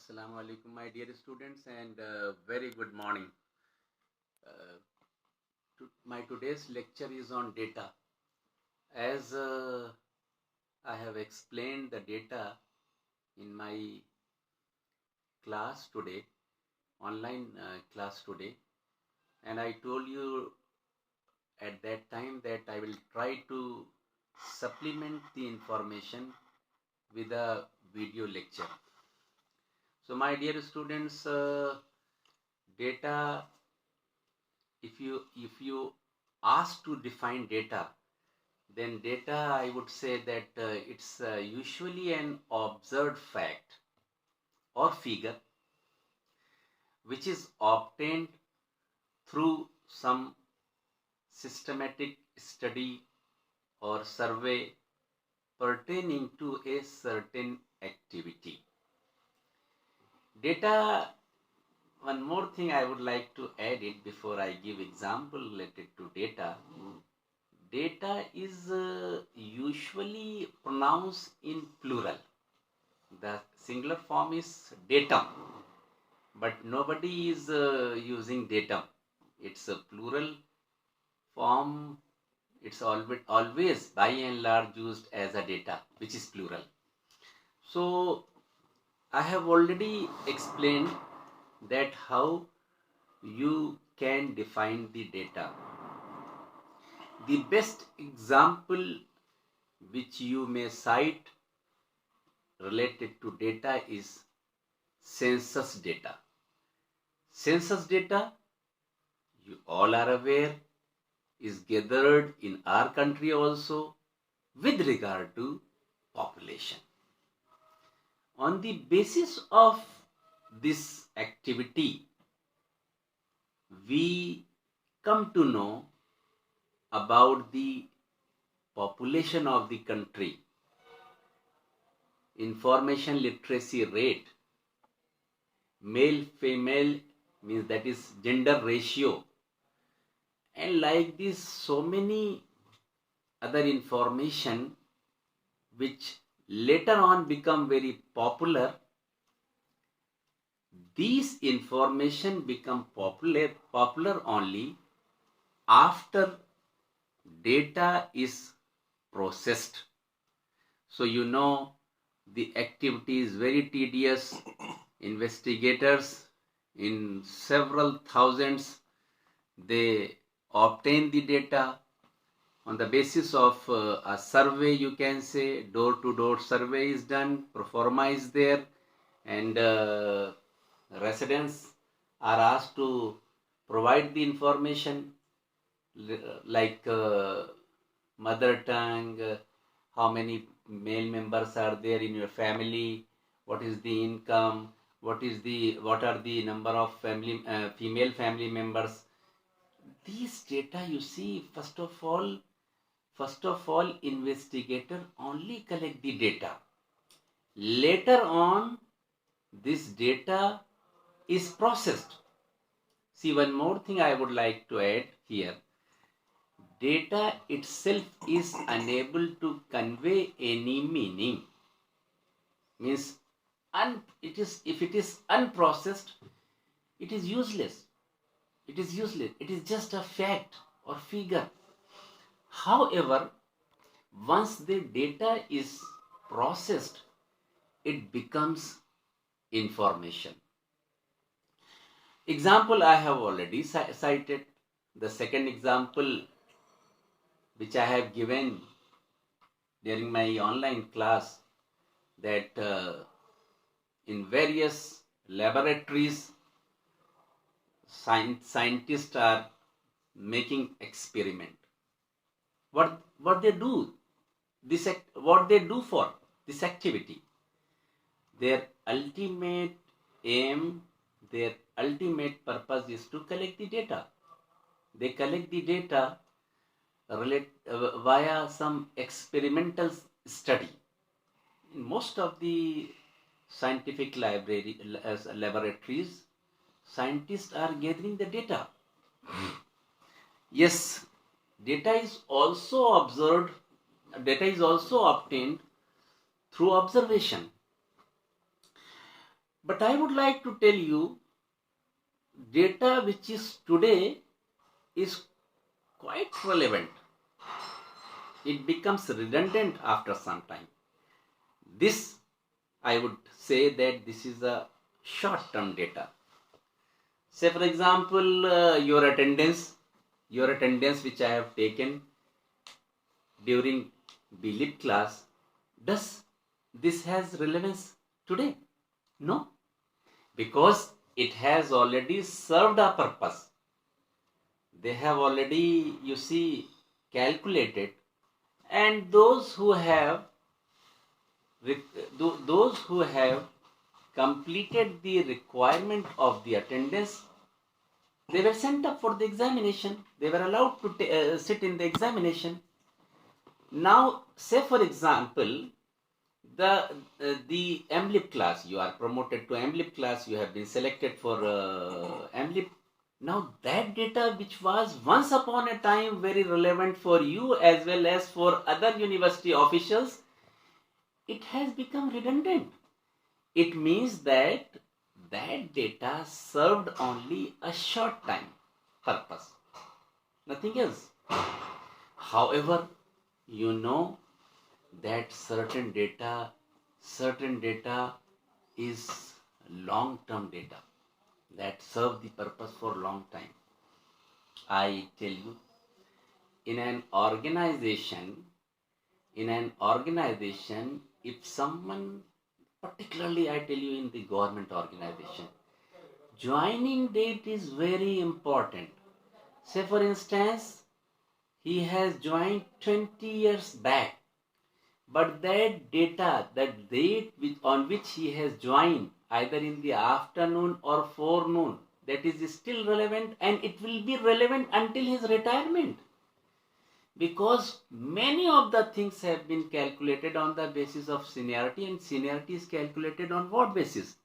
Assalamu alaikum, my dear students, and very good morning. Uh, my today's lecture is on data. As I have explained the data in my class today, online class today, and I told you at that time that I will try to supplement the information with a video lecture. So, my dear students, data, if you ask to define data, then data, I would say that it's usually an observed fact or figure which is obtained through some systematic study or survey pertaining to a certain activity. Data, one more thing I would like to add it before I give example related to data. Data is usually pronounced in plural. The singular form is datum, but nobody is using datum. It's a plural form. It's always by and large used as a data, which is plural. So I have already explained that how you can define the data. The best example which you may cite related to data is census data. Census data, you all are aware, is gathered in our country also with regard to population. On the basis of this activity, we come to know about the population of the country, information literacy rate, male female means that is gender ratio, and like this so many other information which later on become very popular. These information become popular only after data is processed. So you know the activity is very tedious. Investigators in several thousands, they obtain the data on the basis of a survey. You can say door-to-door survey is done, pro forma is there, and residents are asked to provide the information like mother tongue, how many male members are there in your family, what is the income, what are the number of female family members. These data, you see, first of all investigator only collect the data. Later on this data is processed. See, one more thing I would like to add here. Data itself is unable to convey any meaning. Means if it is unprocessed, it is useless. It is useless. It is just a fact or figure. However, once the data is processed, it becomes information. Example I have already cited. The second example which I have given during my online class, that in various laboratories scientists are making experiment. What they do for this activity, their ultimate aim, their ultimate purpose is to collect the data. They collect the data via some experimental study. In most of the scientific laboratories, scientists are gathering the data. Yes, data is also obtained through observation. But I would like to tell you, data which is today is quite relevant. It becomes redundant after some time. This, I would say that this is a short-term data. Say for example, your attendance which I have taken during BLIP class, does this has relevance today? No, because it has already served a purpose. They have already, you see, calculated, and those who have completed the requirement of the attendance, they were sent up for the examination. They were allowed to sit in the examination. Now, say for example, the MLIP class, you are promoted to MLIP class, you have been selected for MLIP. Now that data which was once upon a time very relevant for you as well as for other university officials, it has become redundant. It means that that data served only a short time purpose, nothing else. However, you know that certain data is long-term data that serve the purpose for long time. I tell you, in an organization, if someone, particularly I tell you in the government organization, joining date is very important. Say for instance, he has joined 20 years back, but that data, that date on which he has joined, either in the afternoon or forenoon, that is still relevant, and it will be relevant until his retirement. Because many of the things have been calculated on the basis of seniority, and seniority is calculated on what basis?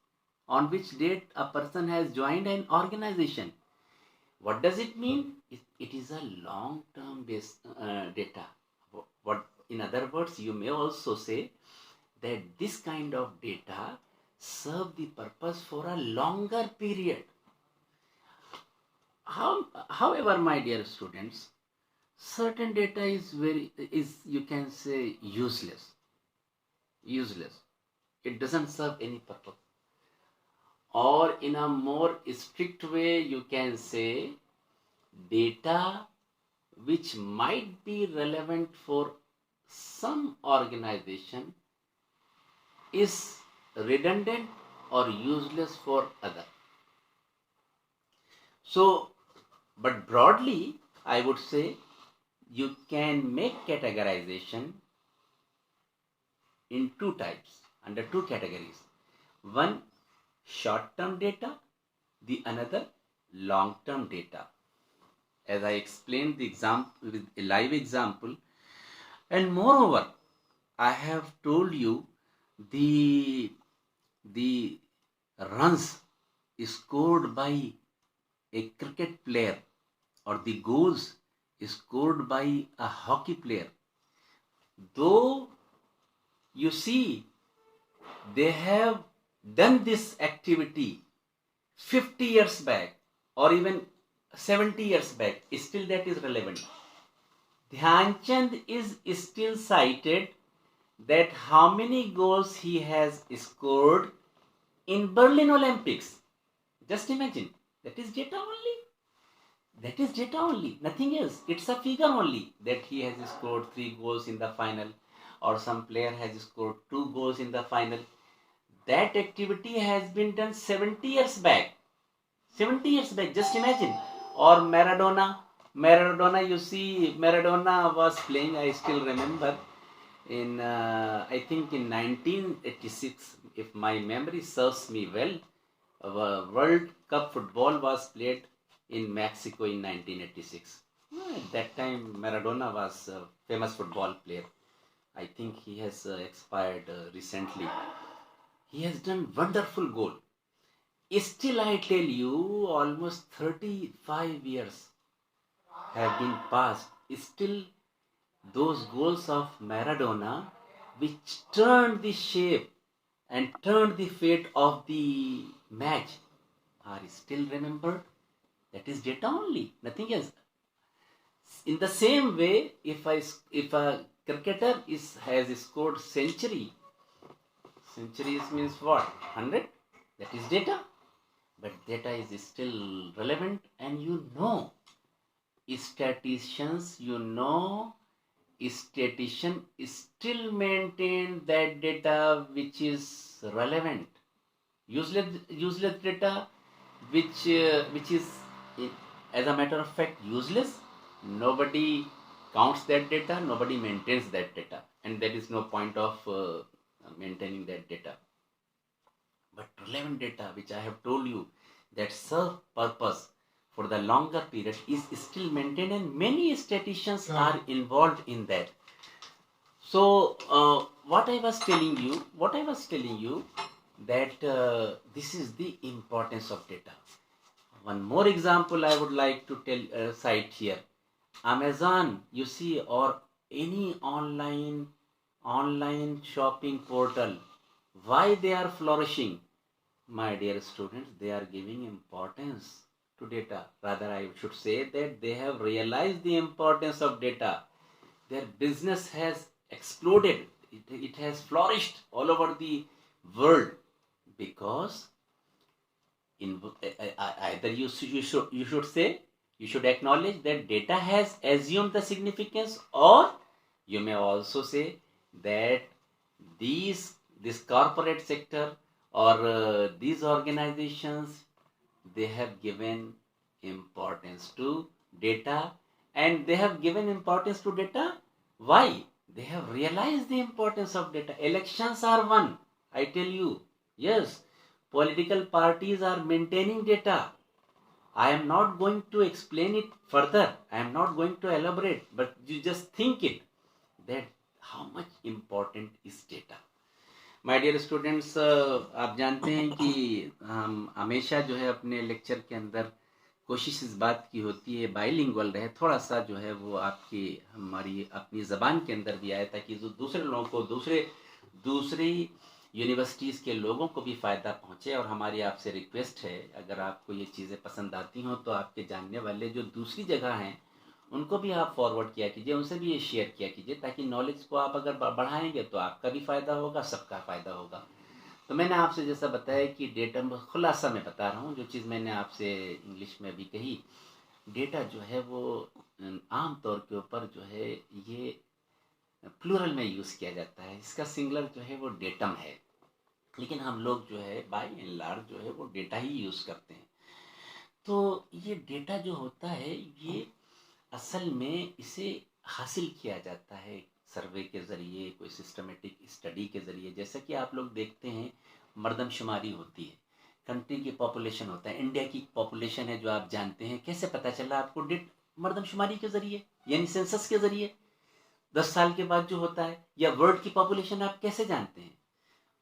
On which date a person has joined an organization. What does it mean? It is a long-term data. What, in other words, you may also say that this kind of data serve the purpose for a longer period. However, my dear students, certain data is you can say useless. It doesn't serve any purpose. Or in a more strict way, you can say data which might be relevant for some organization is redundant or useless for other. So, but broadly, I would say you can make categorization in two types, under two categories. One, short-term data, the another, long-term data. As I explained the example with a live example, and moreover, I have told you the runs scored by a cricket player or the goals scored by a hockey player. Though you see they have done this activity 50 years back or even 70 years back, still that is relevant. Dhyan Chand is still cited that how many goals he has scored in Berlin Olympics. Just imagine, that is data only. Nothing else. It's a figure only that he has scored 3 goals in the final, or some player has scored 2 goals in the final. That activity has been done 70 years back. 70 years back, just imagine. Or Maradona, you see, Maradona was playing, I still remember, in I think in 1986, if my memory serves me well, World Cup football was played in Mexico in 1986. At that time, Maradona was a famous football player. I think he has expired recently. He has done wonderful goal. Still, I tell you, almost 35 years have been passed. Still, those goals of Maradona, which turned the shape and turned the fate of the match are still remembered. That is data only, nothing else. In the same way, if a cricketer has scored centuries means what? 100. That is data, but data is still relevant, and statisticians, statistician still maintain that data which is relevant. Useless data which is as a matter of fact useless, nobody counts that data, nobody maintains that data, and there is no point of maintaining that data. But relevant data, which I have told you, that serve purpose for the longer period, is still maintained, and many statisticians are involved in that. So what I was telling you, that this is the importance of data. One more example I would like to cite here. Amazon, you see, or any online shopping portal, why they are flourishing? My dear students, they are giving importance to data. Rather, I should say that they have realized the importance of data. Their business has exploded. It has flourished all over the world because either you should acknowledge that data has assumed the significance, or you may also say that this corporate sector or these organizations, they have given importance to data, and they have given importance to data. Why? They have realized the importance of data. Elections are one, I tell you. Yes, political parties are maintaining data. I am not going to explain it further. I am not going to elaborate, but you just think it, that how much important is data. My dear students, आप जानते हैं कि हम हमेशा जो है अपने lecture के अंदर कोशिश इस बात की होती है बाइलिंगुअल रहे, थोड़ा सा जो है वो आपकी हमारी अपनी ज़बान के अंदर भी आए, ताकि जो दूसरे लोगों को दूसरी यूनिवर्सिटीज़ के लोगों को भी फ़ायदा पहुँचे। और हमारी आपसे रिक्वेस्ट है, अगर आपको ये चीज़ें पसंद आती हों तो आपके जानने वाले जो दूसरी जगह हैं उनको भी आप फॉरवर्ड किया कीजिए, उनसे भी ये शेयर किया कीजिए, ताकि नॉलेज को आप अगर बढ़ाएंगे तो आपका भी फ़ायदा होगा, सबका फ़ायदा होगा। तो मैंने आपसे जैसा बताया कि डेटा खुलासा में बता रहा हूँ, जो चीज़ मैंने आपसे इंग्लिश में भी कही, डेटा जो है वो आम तौर के ऊपर जो है ये प्लूरल में यूज़ किया जाता है, इसका सिंगुलर जो है वो डेटम है, लेकिन हम लोग जो है बाय एंड लार्ज जो है वो डेटा ही यूज़ करते हैं। तो ये डेटा जो होता है ये असल में इसे हासिल किया जाता है सर्वे के ज़रिए, कोई सिस्टमेटिक स्टडी के ज़रिए। जैसा कि आप लोग देखते हैं मर्दमशुमारी होती है, कंट्री की पॉपुलेशन होता है, इंडिया की पॉपुलेशन है जो आप जानते हैं, कैसे पता चला आपको? मर्दमशुमारी के ज़रिए, यानी सेंसस के ज़रिए 10 साल के बाद जो होता है। या वर्ल्ड की पॉपुलेशन आप कैसे जानते हैं?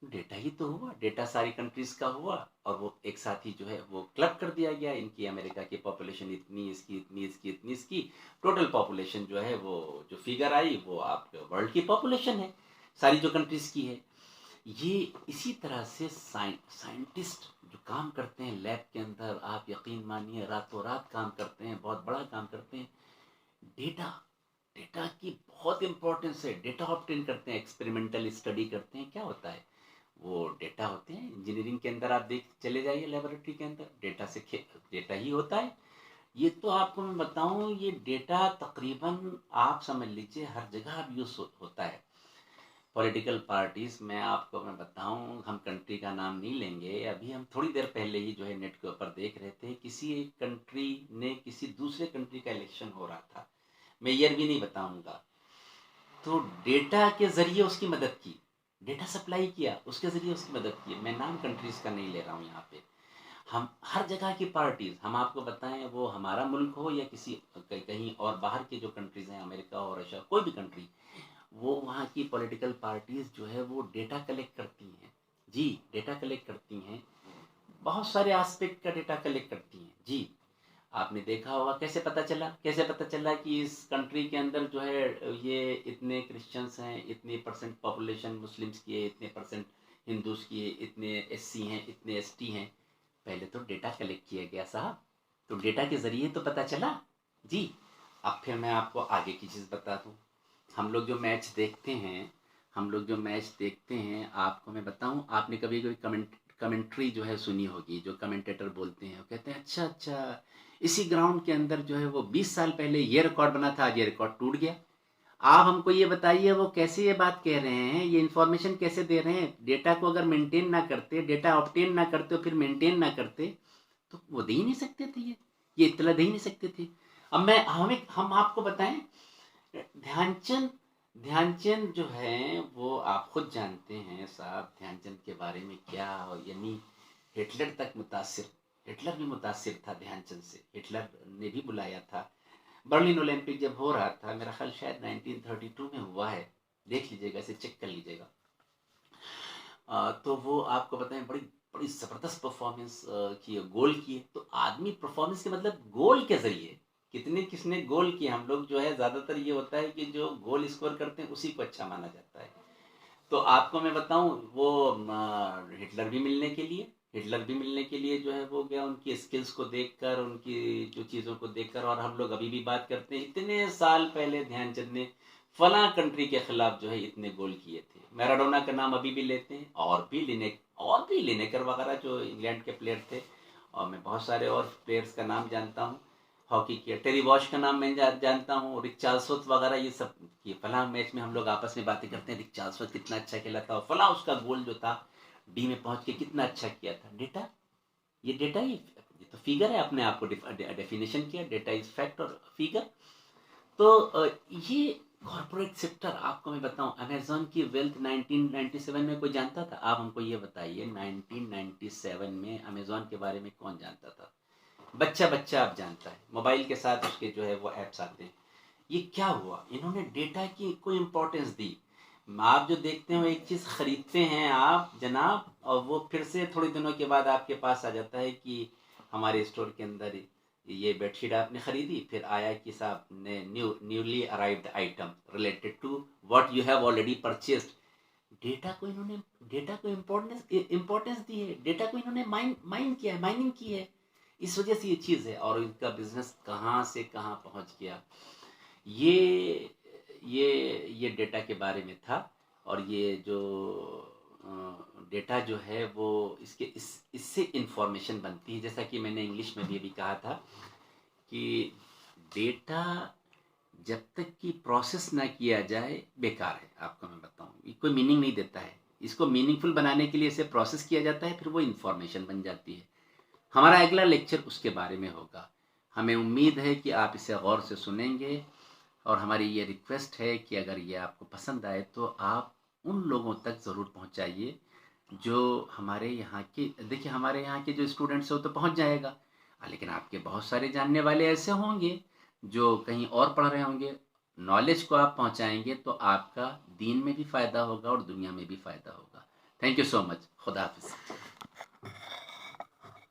डेटा ही तो हुआ, डेटा सारी कंट्रीज का हुआ और वो एक साथ ही जो है वो क्लब कर दिया गया, इनकी अमेरिका की पॉपुलेशन इतनी, इसकी इतनी, इसकी इतनी, इसकी टोटल पॉपुलेशन जो है वो जो फिगर आई वो आपके वर्ल्ड की पॉपुलेशन है, सारी जो कंट्रीज की है। ये इसी तरह से साइंटिस्ट जो काम करते हैं लैब के अंदर, आप यकीन मानिए रातों रात काम करते हैं, बहुत बड़ा काम करते हैं। डेटा की बहुत इंपॉर्टेंस है। डेटा ऑब्टेन करते हैं, एक्सपेरिमेंटल स्टडी करते हैं। क्या होता है? वो डेटा होते हैं। इंजीनियरिंग के अंदर आप देख चले जाइए, लेबोरेटरी के अंदर डेटा ही होता है। ये तो आपको मैं बताऊं, ये डेटा तकरीबन आप समझ लीजिए हर जगह यूज होता है। पॉलिटिकल पार्टीज में आपको मैं बताऊं, हम कंट्री का नाम नहीं लेंगे, अभी हम थोड़ी देर पहले ही जो है नेट के ऊपर देख रहे थे, किसी एक कंट्री ने किसी दूसरे कंट्री का इलेक्शन हो रहा था, मैं ईयर भी नहीं बताऊंगा, तो डेटा के जरिए उसकी मदद की, डेटा सप्लाई किया, उसके ज़रिए उसकी मदद की। मैं नाम कंट्रीज़ का नहीं ले रहा हूँ यहाँ पे। हम हर जगह की पार्टीज़, हम आपको बताएं वो हमारा मुल्क हो या किसी कहीं और बाहर की जो कंट्रीज़ हैं, अमेरिका और रशिया, कोई भी कंट्री, वो वहाँ की पॉलिटिकल पार्टीज़ जो है वो डेटा कलेक्ट करती हैं। जी, डेटा कलेक्ट करती हैं, बहुत सारे एस्पेक्ट का डेटा कलेक्ट करती हैं। जी, आपने देखा होगा कैसे पता चला कि इस कंट्री के अंदर जो है ये इतने क्रिश्चियंस हैं, इतने परसेंट पॉपुलेशन मुस्लिम्स की है, इतने परसेंट हिंदूज की इतने एससी हैं, इतने एसटी हैं। पहले तो डेटा कलेक्ट किया गया साहब, तो डेटा के ज़रिए तो पता चला जी। अब फिर मैं आपको आगे की चीज़ बता दूँ। हम लोग जो मैच देखते हैं, आपको मैं बताऊं, आपने कभी कभी कमेंट्री जो है सुनी होगी, जो कमेंटेटर बोलते हैं वो कहते हैं अच्छा अच्छा, इसी ग्राउंड के अंदर जो है वो 20 साल पहले ये रिकॉर्ड बना था, आज ये रिकॉर्ड टूट गया। आप हमको ये बताइए वो कैसे ये बात कह रहे हैं, ये इन्फॉर्मेशन कैसे दे रहे हैं? डेटा को अगर मेंटेन ना करते, डेटा ऑब्टेन ना करते और फिर मेंटेन ना करते तो वो दे ही नहीं सकते थे, ये इत्तला दे ही नहीं सकते थे। अब हम आपको बताएं, ध्यानचंद ध्यानचंद जो है वो आप खुद जानते हैं साहब, ध्यानचंद के बारे में क्या, यानी हिटलर तक मुतासिर, हिटलर भी मुतासिर था ध्यानचंद से। हिटलर ने भी बुलाया था। बर्लिन ओलंपिक जब हो रहा था, मेरा ख्याल शायद 1932 में हुआ है, देख लीजिएगा, इसे चेक कर लीजिएगा। तो वो आपको बताएं बड़ी बड़ी ज़बरदस्त परफॉर्मेंस की, गोल किए। तो आदमी परफॉर्मेंस के मतलब गोल के ज़रिए कितने किसने गोल किए, हम लोग जो है ज़्यादातर ये होता है कि जो गोल स्कोर करते हैं उसी को अच्छा माना जाता है। तो आपको मैं बताऊं, वो हिटलर भी मिलने के लिए, जो है वो गया, उनकी स्किल्स को देखकर, उनकी जो चीज़ों को देखकर। और हम लोग अभी भी बात करते हैं इतने साल पहले ध्यानचंद ने फला कंट्री के खिलाफ जो है इतने गोल किए थे। मैराडोना का नाम अभी भी लेते हैं, और भी लिनेकर वगैरह जो इंग्लैंड के प्लेयर थे, और मैं बहुत सारे और प्लेयर्स का नाम जानता हूँ हॉकी के। टेरी वॉश का नाम मैं जानता हूँ, रिक चार्ल्सवर्थ वगैरह, ये सब। ये फला मैच में हम लोग आपस में बातें करते हैं, रिक चार्ल्सवर्थ कितना अच्छा खेला था, और फला उसका गोल जो था डी में पहुंच के कितना अच्छा किया था। डेटा, ये तो फिगर है, अपने आप को डेफिनेशन किया, डेटा इज फैक्ट और फिगर। तो ये कॉर्पोरेट सेक्टर, आपको मैं बताऊं, अमेजोन की वेल्थ 1997 में कोई जानता था? आप हमको ये बताइए, 1997 में अमेजोन के बारे में कौन जानता था? बच्चा बच्चा आप जानता है, मोबाइल के साथ उसके जो है वो ऐप्स आते हैं। ये क्या हुआ, इन्होंने डेटा की कोई इंपॉर्टेंस दी। आप जो देखते हो, एक चीज़ खरीदते हैं आप जनाब, और वो फिर से थोड़े दिनों के बाद आपके पास आ जाता है कि हमारे स्टोर के अंदर ये बेडशीट आपने खरीदी, फिर आया कि साहब ने newly arrived item related to what you have already purchased. Data को इम्पोर्टेंस दी है, डेटा को इन्होंने माइनिंग की है। इस वजह से ये चीज़ है, और इनका बिजनेस कहाँ से कहाँ पहुँच गया। ये ये डेटा के बारे में था। और ये जो डेटा जो है वो इससे इंफॉर्मेशन बनती है, जैसा कि मैंने इंग्लिश में भी कहा था कि डेटा जब तक कि प्रोसेस ना किया जाए बेकार है। आपको मैं बताऊं, ये कोई मीनिंग नहीं देता है। इसको मीनिंगफुल बनाने के लिए इसे प्रोसेस किया जाता है, फिर वो इंफॉर्मेशन बन जाती है। हमारा अगला लेक्चर उसके बारे में होगा। हमें उम्मीद है कि आप इसे गौर से सुनेंगे, और हमारी ये रिक्वेस्ट है कि अगर ये आपको पसंद आए तो आप उन लोगों तक ज़रूर पहुंचाइए जो हमारे यहाँ के, देखिए हमारे यहाँ के जो स्टूडेंट्स हैं वो तो पहुंच जाएगा, लेकिन आपके बहुत सारे जानने वाले ऐसे होंगे जो कहीं और पढ़ रहे होंगे। नॉलेज को आप पहुंचाएंगे तो आपका दीन में भी फ़ायदा होगा और दुनिया में भी फ़ायदा होगा। Thank you so much. खुदा हाफिज़।